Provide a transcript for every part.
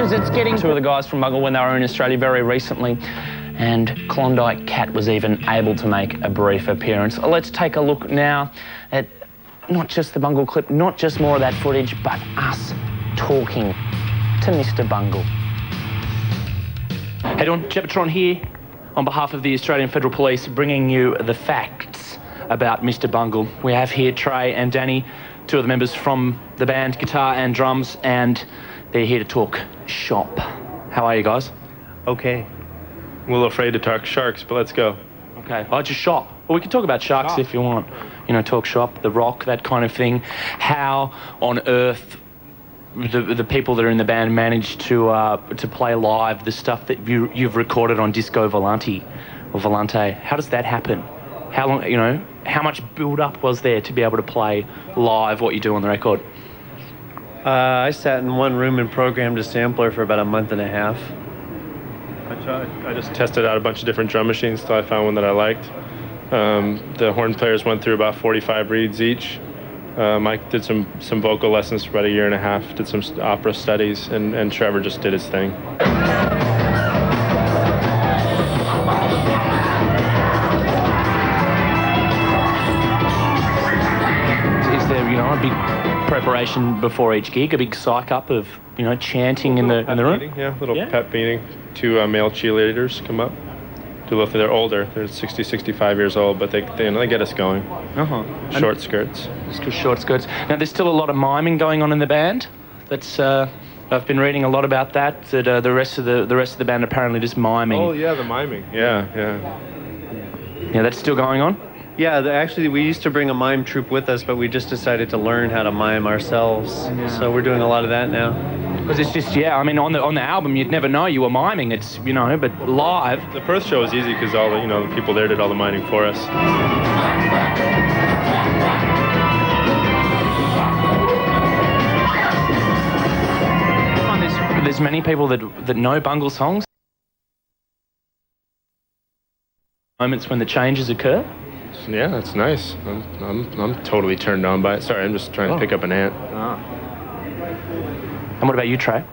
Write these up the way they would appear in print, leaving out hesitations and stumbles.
as it's getting. Two of the guys from Bungle when they were in Australia very recently, and Klondike Kat was even able to make a brief appearance. Let's take a look now at not just the Bungle clip, not just more of that footage, but us talking to Mr. Bungle. Hey, doing? Jepatron here on behalf of the Australian Federal Police, bringing you the facts about Mr. Bungle. We have here Trey and Danny, two of the members from the band, guitar and drums, and they're here to talk shop. How are you guys? Okay. I'm a little afraid to talk sharks, but let's go. Okay. Oh, just shop. Well, we can talk about sharks if you want. You know, talk shop, the rock, that kind of thing. How on earth the people that are in the band managed to play live the stuff that you've recorded on Disco Volante or Volante? How does that happen? How long, you know, how much build-up was there to be able to play live what you do on the record? I sat in one room and programmed a sampler for about a month and a half. I just tested out a bunch of different drum machines until I found one that I liked. The horn players went through about 45 reeds each. Mike did some vocal lessons for about a year and a half, did some opera studies, and Trevor just did his thing. Is there, you know, a big preparation before each gig, a big psych up of, you know, chanting in the room? Meeting, yeah, little pep meeting. Two male cheerleaders come up. They're older. They're 60, 65 years old, but they get us going. Short skirts. Just short skirts. Now, there's still a lot of miming going on in the band. That's I've been reading a lot about that. That the rest of the band apparently just miming. Oh yeah, the miming. Yeah. Yeah, that's still going on. Yeah, actually, we used to bring a mime troupe with us, but we just decided to learn how to mime ourselves. Yeah. So we're doing a lot of that now. Because it's just, I mean, on the album, you'd never know you were miming. It's, you know, but live. The Perth show was easy because all the people there did all the miming for us. There's many people that know Bungle songs. Moments when the changes occur. Yeah, that's nice. I'm totally turned on by it. Sorry, I'm just trying to pick up an ant. And what about you, Trey?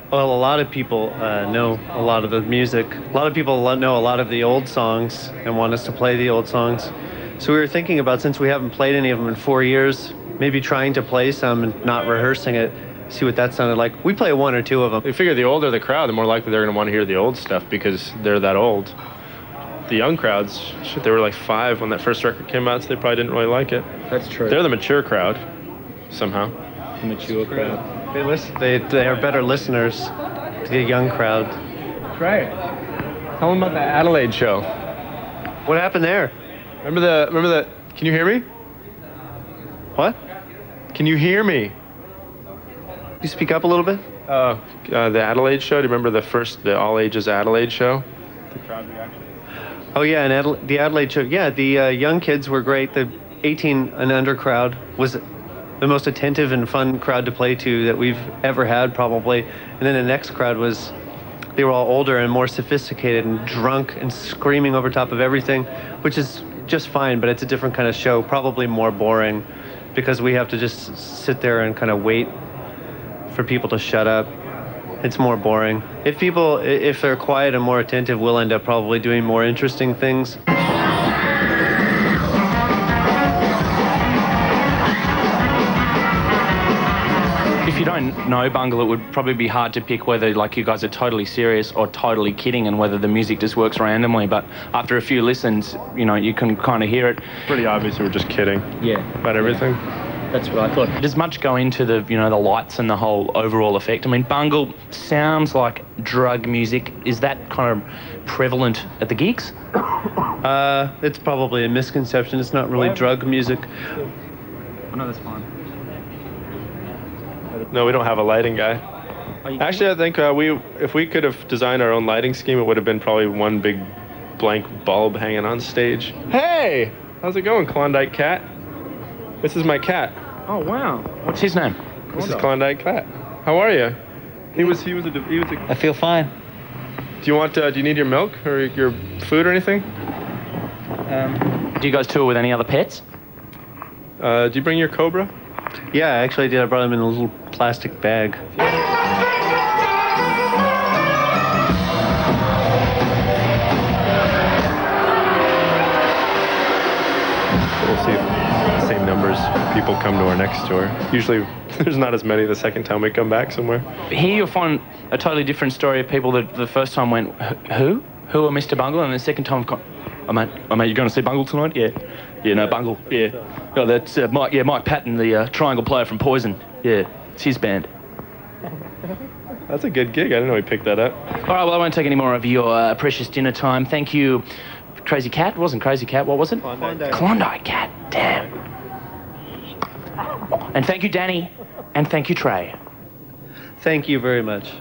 Well, a lot of people know a lot of the music. A lot of people know a lot of the old songs and want us to play the old songs. So we were thinking about, since we haven't played any of them in 4 years, maybe trying to play some and not rehearsing it, see what that sounded like. We play one or two of them. We figure the older the crowd, the more likely they're going to want to hear the old stuff because they're that old. The young crowds, shit, they were like 5 when that first record came out, so they probably didn't really like it. That's true. They're the mature crowd, somehow. The mature crowd. They are better listeners to the young crowd. Right. Tell them about the Adelaide show. What happened there? Remember the, can you hear me? What? Can you hear me? You speak up a little bit? The Adelaide show, do you remember the all ages Adelaide show? The crowd reaction. Oh yeah, and the Adelaide show. Yeah, the young kids were great. The 18 and under crowd was the most attentive and fun crowd to play to that we've ever had, probably. And then the next crowd they were all older and more sophisticated and drunk and screaming over top of everything, which is just fine, but it's a different kind of show, probably more boring, because we have to just sit there and kind of wait for people to shut up. It's more boring. If they're quiet and more attentive, we'll end up probably doing more interesting things. If you don't know Bungle, it would probably be hard to pick whether like you guys are totally serious or totally kidding and whether the music just works randomly. But after a few listens, you know, you can kind of hear it. Pretty obvious we're just kidding. Yeah. About everything. That's what I thought. Does much go into the lights and the whole overall effect? I mean, Bungle sounds like drug music. Is that kind of prevalent at the gigs? It's probably a misconception. It's not really drug music. Oh, no, that's fine. No, we don't have a lighting guy. Actually, I think if we could have designed our own lighting scheme, it would have been probably one big blank bulb hanging on stage. Hey, how's it going, Klondike Kat? This is my cat. Oh wow! What's his name? This is Klondike Kat. How are you? He was a. I feel fine. Do you need your milk or your food or anything? Do you guys tour with any other pets? Do you bring your cobra? Yeah, actually I did. I brought him in a little plastic bag. see if the same numbers of people come to our next tour. Usually there's not as many the second time we come back somewhere. Here you'll find a totally different story of people that the first time went, who? Who are Mr. Bungle? And the second time, oh mate, you're going to see Bungle tonight? Yeah. Yeah, no, Bungle, yeah. Oh, that's Mike Patton, the triangle player from Poison. Yeah, it's his band. That's a good gig. I didn't know he picked that up. All right, well, I won't take any more of your precious dinner time. Thank you, Crazy Cat. It wasn't Crazy Cat. What was it? Klondike Cat. Damn. And thank you, Danny. And thank you, Trey. Thank you very much.